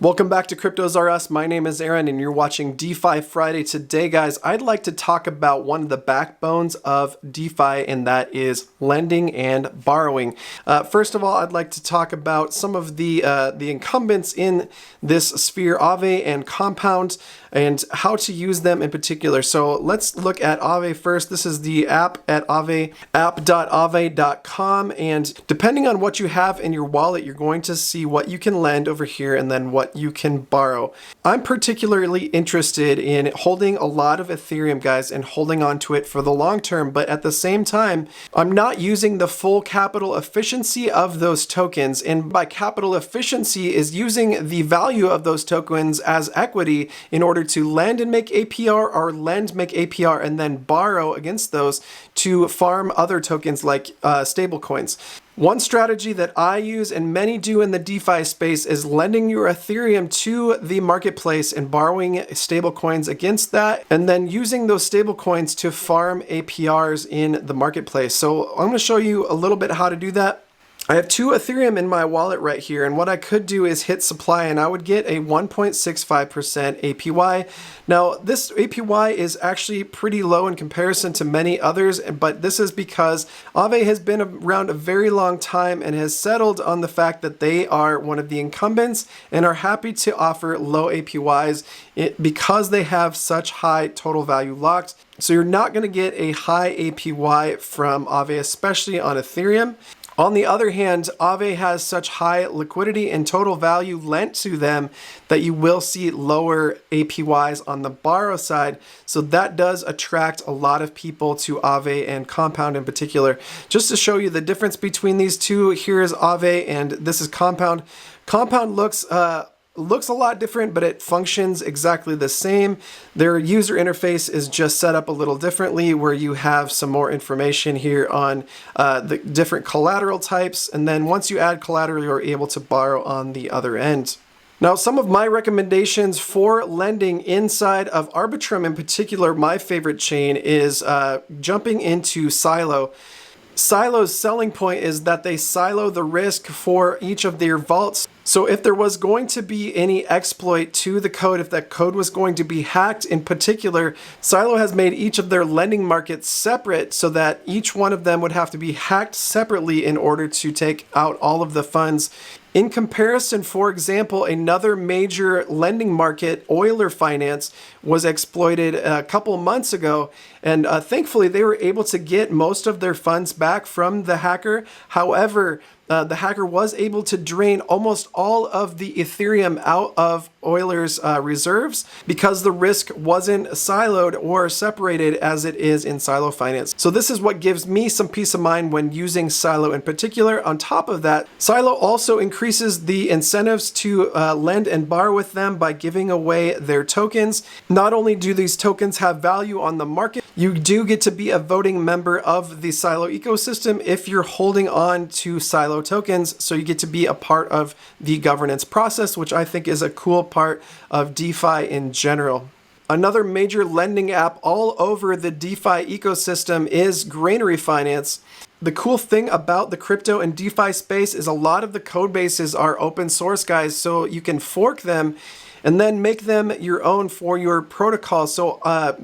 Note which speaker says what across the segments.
Speaker 1: Welcome back to CryptosRus. My name is Aaron and you're watching DeFi Friday. Today, guys, I'd like to talk about one of the backbones of DeFi, and that is lending and borrowing. First of all, I'd like to talk about some of the incumbents in this sphere, Ave and Compound, and how to use them in particular. So let's look at Ave first. This is the app at Ave, app.ave.com, and depending on what you have in your wallet, you're going to see what you can lend over here and then what you can borrow. I'm particularly interested in holding a lot of Ethereum, guys, and holding on to it for the long term, but at the same time, I'm not using the full capital efficiency of those tokens, and by capital efficiency is using the value of those tokens as equity in order to lend and make APR, or lend, make APR, and then borrow against those to farm other tokens like stablecoins. One strategy that I use and many do in the DeFi space is lending your Ethereum to the marketplace and borrowing stablecoins against that, and then using those stablecoins to farm APRs in the marketplace. So I'm going to show you a little bit how to do that. I have 2 Ethereum in my wallet right here, and what I could do is hit supply and I would get a 1.65% APY. Now, this APY is actually pretty low in comparison to many others, but this is because Ave has been around a very long time and has settled on the fact that they are one of the incumbents and are happy to offer low APYs because they have such high total value locked. So you're not going to get a high APY from Ave, especially on Ethereum. On the other hand, Ave has such high liquidity and total value lent to them that you will see lower APYs on the borrow side. So that does attract a lot of people to Ave and Compound in particular. Just to show you the difference between these two, here is Ave and this is Compound. Compound looks a lot different, but it functions exactly the same. Their user interface is just set up a little differently, where you have some more information here on the different collateral types, and then once you add collateral, you're able to borrow on the other end. Now, some of my recommendations for lending inside of Arbitrum in particular, my favorite chain, is jumping into Silo. Silo's selling point is that they silo the risk for each of their vaults. So if there was going to be any exploit to the code, if that code was going to be hacked in particular, Silo has made each of their lending markets separate so that each one of them would have to be hacked separately in order to take out all of the funds. In comparison, for example, another major lending market, Euler Finance, was exploited a couple months ago, and thankfully they were able to get most of their funds back from the hacker. However, the hacker was able to drain almost all of the Ethereum out of Euler's reserves because the risk wasn't siloed or separated as it is in Silo Finance. So this is what gives me some peace of mind when using Silo in particular. On top of that, Silo also increases the incentives to lend and borrow with them by giving away their tokens. Not only do these tokens have value on the market, you do get to be a voting member of the Silo ecosystem if you're holding on to Silo tokens, so you get to be a part of the governance process, which I think is a cool part of DeFi in general. Another major lending app all over the DeFi ecosystem is Greenery Finance. The cool thing about the crypto and DeFi space is a lot of the code bases are open source, guys, so you can fork them and then make them your own for your protocol. So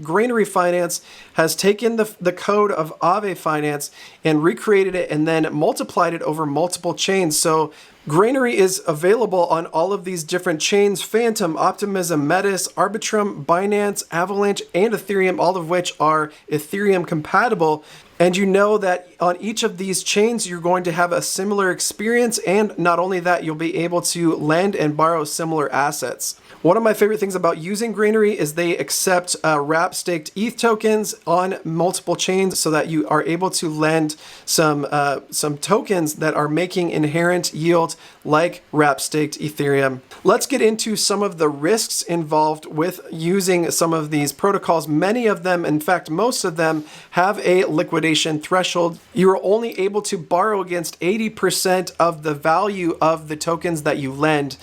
Speaker 1: Greenery Finance has taken the code of Ave Finance and recreated it and then multiplied it over multiple chains. So Greenery is available on all of these different chains: Phantom, Optimism, Metis, Arbitrum, Binance, Avalanche, and Ethereum, all of which are Ethereum compatible. And you know that on each of these chains, you're going to have a similar experience. And not only that, you'll be able to lend and borrow similar assets. One of my favorite things about using Greenery is they accept wrap staked ETH tokens on multiple chains so that you are able to lend some tokens that are making inherent yield like wrap staked Ethereum. Let's get into some of the risks involved with using some of these protocols. Many of them, in fact, most of them, have a liquidation threshold. You're only able to borrow against 80% of the value of the tokens that you lend.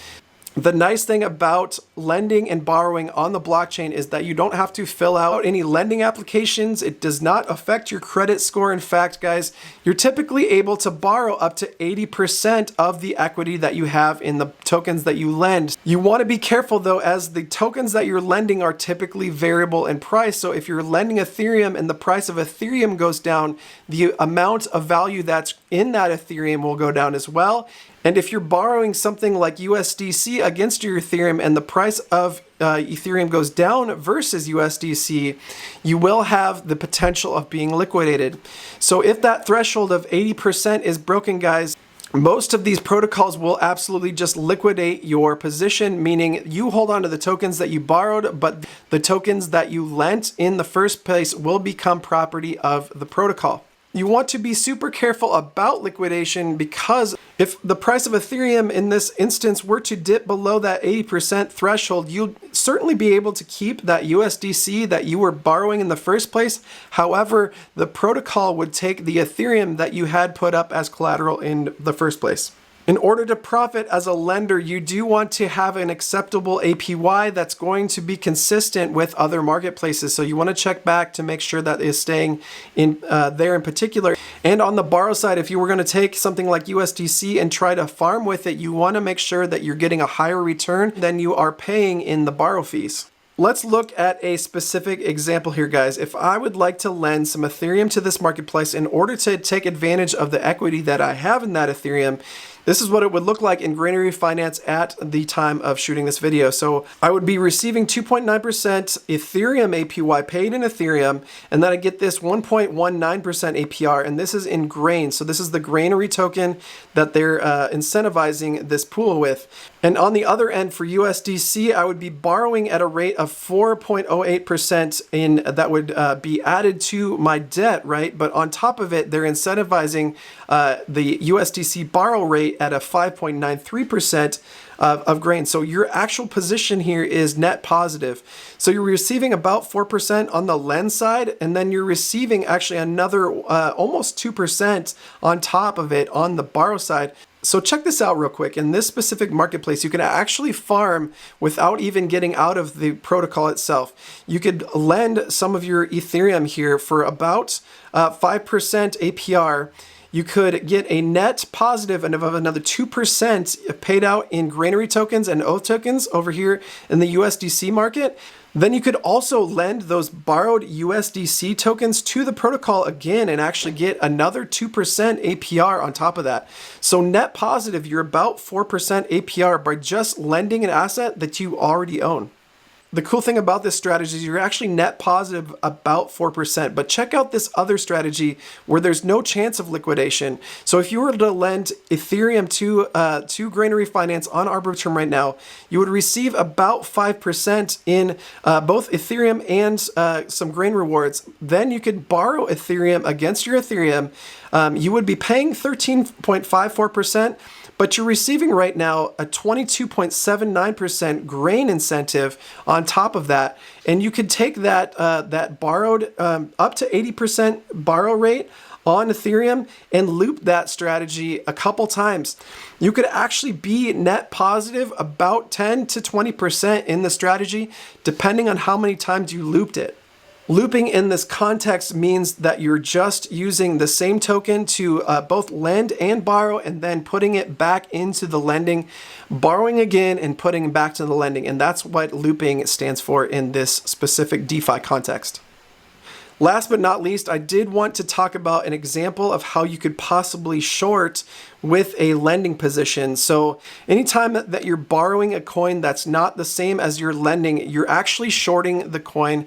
Speaker 1: The nice thing about lending and borrowing on the blockchain is that you don't have to fill out any lending applications. It does not affect your credit score. In fact, guys, you're typically able to borrow up to 80% of the equity that you have in the tokens that you lend. You want to be careful though, as the tokens that you're lending are typically variable in price. So if you're lending Ethereum and the price of Ethereum goes down, the amount of value that's in that Ethereum will go down as well. And if you're borrowing something like USDC against your Ethereum and the price of Ethereum goes down versus USDC, you will have the potential of being liquidated. So if that threshold of 80% is broken, guys, most of these protocols will absolutely just liquidate your position, meaning you hold on to the tokens that you borrowed, but the tokens that you lent in the first place will become property of the protocol. You want to be super careful about liquidation, because if the price of Ethereum in this instance were to dip below that 80% threshold, you'll certainly be able to keep that USDC that you were borrowing in the first place. However, the protocol would take the Ethereum that you had put up as collateral in the first place. In order to profit as a lender, you do want to have an acceptable APY that's going to be consistent with other marketplaces. So you want to check back to make sure that is staying in there in particular. And on the borrow side, if you were going to take something like USDC and try to farm with it, you want to make sure that you're getting a higher return than you are paying in the borrow fees. Let's look at a specific example here, guys. If I would like to lend some Ethereum to this marketplace in order to take advantage of the equity that I have in that Ethereum, this is what it would look like in Greenery Finance at the time of shooting this video. So I would be receiving 2.9% Ethereum APY paid in Ethereum, and then I get this 1.19% APR, and this is in Grain. So this is the Greenery token that they're incentivizing this pool with. And on the other end for USDC, I would be borrowing at a rate of 4.08% in that would be added to my debt, right? But on top of it, they're incentivizing the USDC borrow rate at a 5.93% of Grain. So your actual position here is net positive. So you're receiving about 4% on the lend side, and then you're receiving actually another almost 2% on top of it on the borrow side. So check this out real quick. In this specific marketplace, you can actually farm without even getting out of the protocol itself. You could lend some of your Ethereum here for about 5% APR. You could get a net positive of another 2% paid out in Greenery tokens and Oath tokens over here in the USDC market. Then you could also lend those borrowed USDC tokens to the protocol again and actually get another 2% APR on top of that. So net positive, you're about 4% APR by just lending an asset that you already own. The cool thing about this strategy is you're actually net positive about 4%, but check out this other strategy where there's no chance of liquidation. So if you were to lend Ethereum to Greenery Finance on Arbitrum right now, you would receive about 5% in both Ethereum and some Grain rewards. Then you could borrow Ethereum against your Ethereum. You would be paying 13.54%. But you're receiving right now a 22.79% Grain incentive on top of that. And you could take that, that borrowed up to 80% borrow rate on Ethereum and loop that strategy a couple times. You could actually be net positive about 10 to 20% in the strategy, depending on how many times you looped it. Looping in this context means that you're just using the same token to both lend and borrow, and then putting it back into the lending, borrowing again and putting it back to the lending. And that's what looping stands for in this specific DeFi context. Last but not least, I did want to talk about an example of how you could possibly short with a lending position. So anytime that you're borrowing a coin that's not the same as you're lending, you're actually shorting the coin.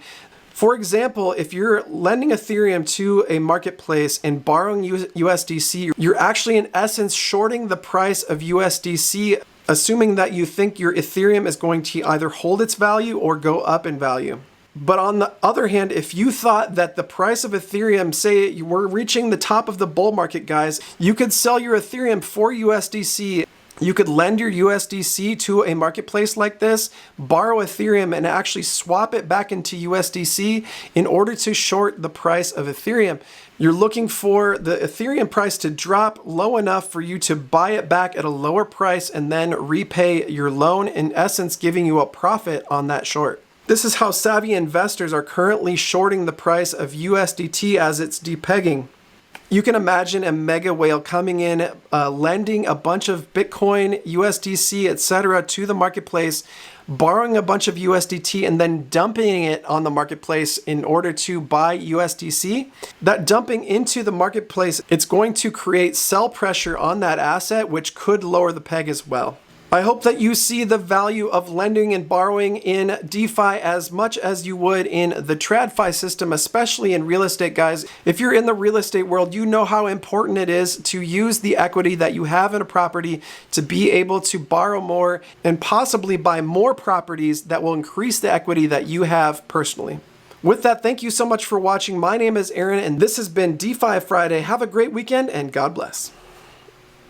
Speaker 1: For example, if you're lending Ethereum to a marketplace and borrowing USDC, you're actually in essence shorting the price of USDC, assuming that you think your Ethereum is going to either hold its value or go up in value. But on the other hand, if you thought that the price of Ethereum, say you were reaching the top of the bull market, guys, you could sell your Ethereum for USDC You could lend your USDC to a marketplace like this, borrow Ethereum, and actually swap it back into USDC in order to short the price of Ethereum. You're looking for the Ethereum price to drop low enough for you to buy it back at a lower price and then repay your loan, in essence giving you a profit on that short. This is how savvy investors are currently shorting the price of USDT as it's depegging. You can imagine a mega whale coming in, lending a bunch of Bitcoin, USDC, etc. to the marketplace, borrowing a bunch of USDT, and then dumping it on the marketplace in order to buy USDC. That dumping into the marketplace, it's going to create sell pressure on that asset, which could lower the peg as well. I hope that you see the value of lending and borrowing in DeFi as much as you would in the TradFi system, especially in real estate, guys. If you're in the real estate world, you know how important it is to use the equity that you have in a property to be able to borrow more and possibly buy more properties that will increase the equity that you have personally. With that, thank you so much for watching. My name is Aaron, and this has been DeFi Friday. Have a great weekend, and God bless.